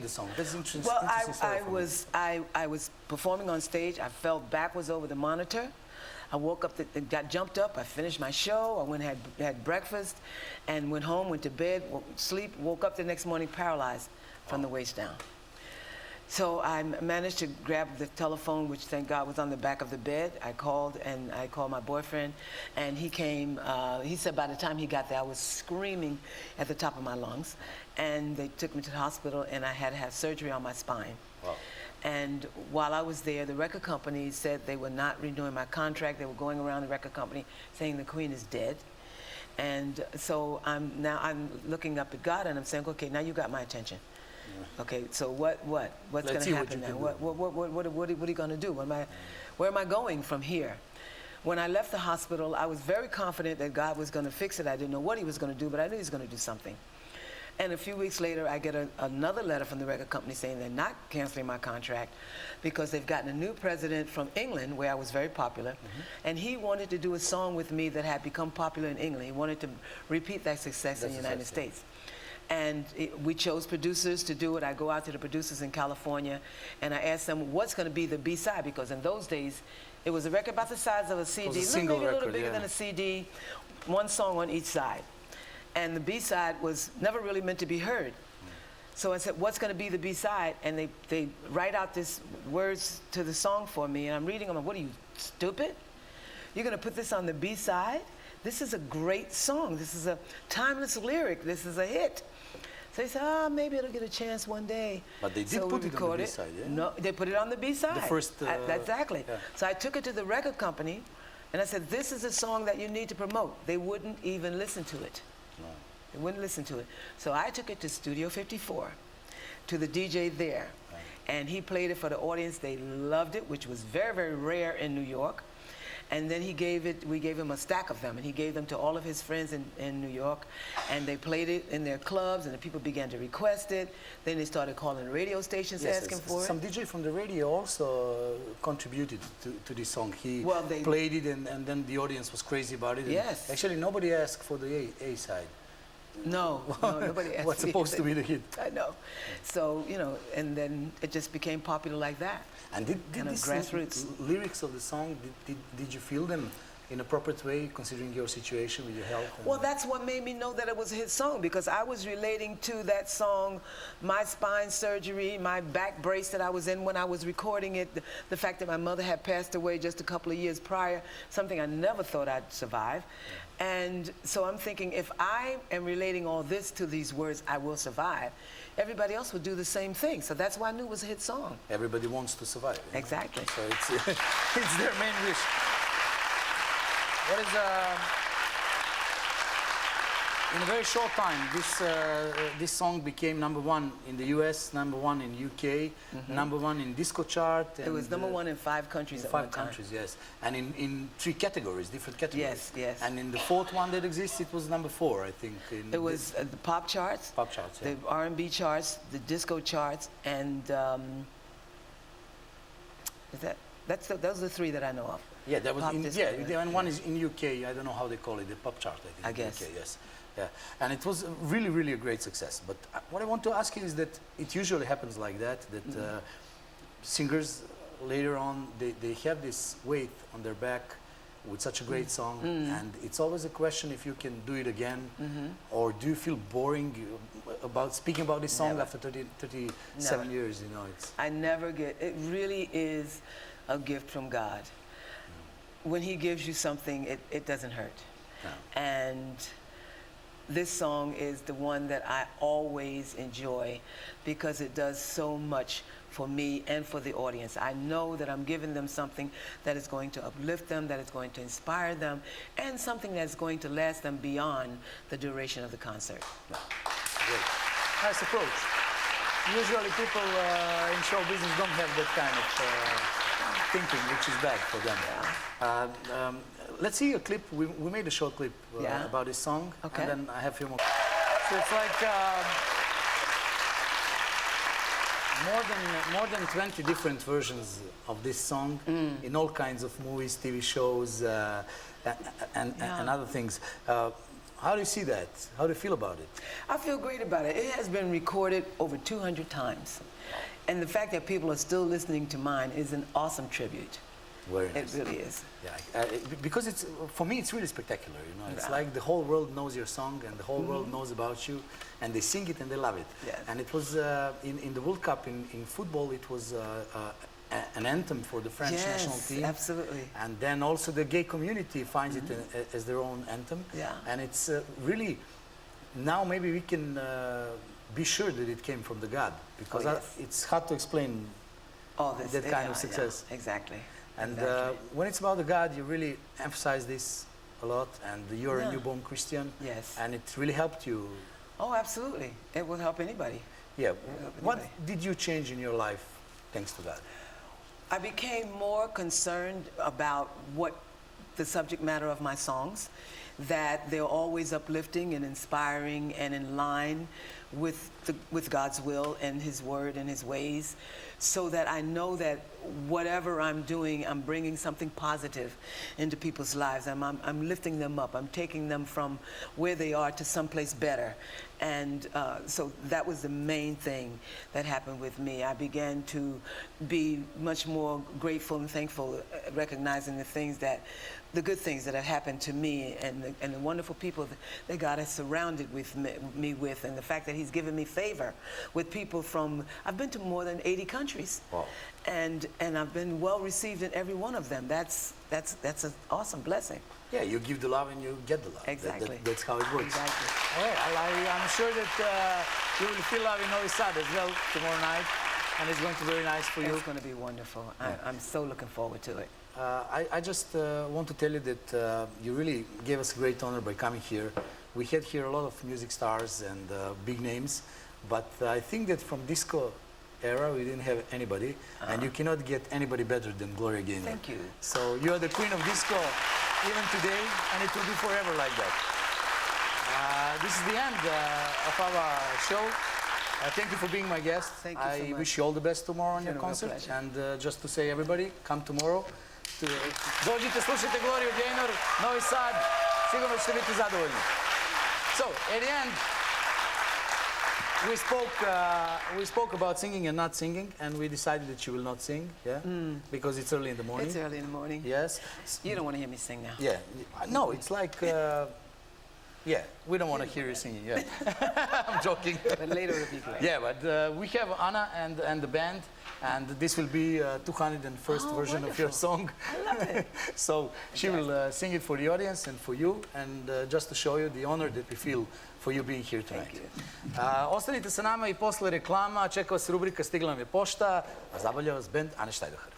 the song? That's interesting. Well, interesting story for me. I was performing on stage. I fell backwards over the monitor. I woke up, got jumped up. I finished my show. I went and had breakfast, and went home, went to bed, sleep, woke up the next morning paralyzed from the waist down. So I managed to grab the telephone, which thank God was on the back of the bed. I called my boyfriend, and he came. He said by the time he got there, I was screaming at the top of my lungs, and they took me to the hospital, and I had to have surgery on my spine. Wow. And while I was there, the record company said they were not renewing my contract. They were going around the record company saying the Queen is dead. And so I'm looking up at God, and I'm saying, okay, now you got my attention. Okay, so what's going to happen now? What are you going to do? Where am I going from here? When I left the hospital, I was very confident that God was going to fix it. I didn't know what he was going to do, but I knew he was going to do something. And a few weeks later, I get another letter from the record company saying they're not canceling my contract because they've gotten a new president from England, where I was very popular, and he wanted to do a song with me that had become popular in England. He wanted to repeat that success in the United States. And we chose producers to do it. I go out to the producers in California, and I asked them, what's going to be the B-side? Because in those days, it was a record about the size of a CD, a little bigger than a CD, one song on each side. And the B-side was never really meant to be heard. So I said, what's going to be the B-side? And they write out these words to the song for me, and I'm reading them. What are you, stupid? You're going to put this on the B-side? This is a great song. This is a timeless lyric. This is a hit. So they said, maybe it'll get a chance one day. But they did put it on the B-side, yeah? No, they put it on the B-side. The first... exactly. Yeah. So I took it to the record company, and I said, this is a song that you need to promote. They wouldn't even listen to it. No. They wouldn't listen to it. So I took it to Studio 54, to the DJ there. Right. And he played it for the audience. They loved it, which was very, very rare in New York. And then we gave him a stack of them, and he gave them to all of his friends in New York, and they played it in their clubs, and the people began to request it. Then they started calling radio stations asking for it. Some DJ from the radio also contributed to this song. He played it, and then the audience was crazy about it. Yes. Actually, nobody asked for the A side. No, nobody asked. What's supposed to be the hit? I know. So, you know, and then it just became popular like that. And did these grassroots lyrics of the song, did you feel them in a proper way, considering your situation with your health? Well, that's what made me know that it was a hit song, because I was relating to that song, my spine surgery, my back brace that I was in when I was recording it, the fact that my mother had passed away just a couple of years prior, something I never thought I'd survive. And so I'm thinking, if I am relating all this to these words, I will survive, everybody else would do the same thing. So that's why I knew it was a hit song. Everybody wants to survive. Exactly. So it's their main wish. What is in a very short time, this song became #1 in the US, #1 in UK, #1 in disco chart. It was #1 in 5 countries at one time. 5 countries, yes. And in 3 categories, different categories. Yes, yes. And in the 4th one that exists, it was #4, I think. It was the pop charts. Pop charts, yeah. The R&B charts, the disco charts, and those are the 3 that I know of. Yeah, that was and one is in UK. I don't know how they call it, the pop chart, I think. I guess. UK, yes. Yeah, and it was really, really a great success. But what I want to ask you is that it usually happens like that, singers later on, they have this weight on their back with such a great song, and it's always a question if you can do it again, or do you feel boring about speaking about this song after 37 years, you know? I never get, it really is a gift from God. When he gives you something, it doesn't hurt. No. And this song is the one that I always enjoy because it does so much for me and for the audience. I know that I'm giving them something that is going to uplift them, that is going to inspire them, and something that's going to last them beyond the duration of the concert. Yeah. Great. Nice approach. Usually people in show business don't have that kind of thinking, which is bad for them. Yeah. Let's see a clip. We made a short clip about this song, okay. And then I have a few more. So it's like more than 20 different versions of this song in all kinds of movies, TV shows, and other things. How do you see that? How do you feel about it? I feel great about it. It has been recorded over 200 times. And the fact that people are still listening to mine is an awesome tribute. Very nice. It really is. Yeah, because it's, for me, it's really spectacular. You know, it's Yeah. like the whole world knows your song and the whole world knows about you, and they sing it and they love it. Yes. And it was in the World Cup in football. It was an anthem for the French national team. Yes, absolutely. And then also the gay community finds it as their own anthem. Yeah. And it's really, now maybe we can be sure that it came from the God, because yes. it's hard to explain All this, that kind of success. Yeah, exactly. And Exactly. when it's about the God, you really emphasize this a lot, and you're a newborn Christian. Yes. And it really helped you. Oh, absolutely. It will help anybody. Yeah. help What anybody. did you change in your life thanks to God? I became more concerned about what the subject matter of my songs, that they're always uplifting and inspiring and in line with God's will and His word and His ways, so that I know that whatever I'm doing, I'm bringing something positive into people's lives. I'm lifting them up. I'm taking them from where they are to someplace better. And so that was the main thing that happened with me. I began to be much more grateful and thankful, recognizing the good things that have happened to me, and the wonderful people that God has surrounded me with, and the fact that He's given me favor with people from, I've been to more than 80 countries. Wow. And I've been well received in every one of them. That's an awesome blessing. Yeah, you give the love and you get the love. Exactly. That's how it works. Exactly. All right, I'm sure that you will feel love in Novi Sad as well tomorrow night, and it's going to be very nice for you. It's going to be wonderful. I'm so looking forward to it. I just want to tell you that you really gave us great honor by coming here. We had here a lot of music stars and big names, but I think that from disco era we didn't have anybody, and you cannot get anybody better than Gloria Gaynor. Thank you. So you are the queen of disco even today, and it will be forever like that. This is the end of our show. Thank you for being my guest. Thank you so I much. wish you all the best tomorrow on It's your been a real concert. pleasure. And just to say, everybody, come tomorrow. Dođite, slušajte Gloriju Gaynor, Novi Sad. Sigurno ćete biti zadovoljni. So, at the end, we spoke about singing and not singing, and we decided that you will not sing, yeah, because it's early in the morning. It's early in the morning. Yes. You don't want to hear me sing now. Yeah. No, it's like, yeah, we don't want to hear you singing. Yeah, I'm joking. But later it'll be great. Yeah, but we have Anna and the band, and this will be 201st version of your wonderful. song. I love it. So she will sing it for the audience and for you, and just to show you the honor that we feel for you being here tonight. Thank you. Ostanite sa nama i posle reklama. Čeka vas rubrika Stigla nam je pošta, a zabavlja vas bend Ane Štajdohar.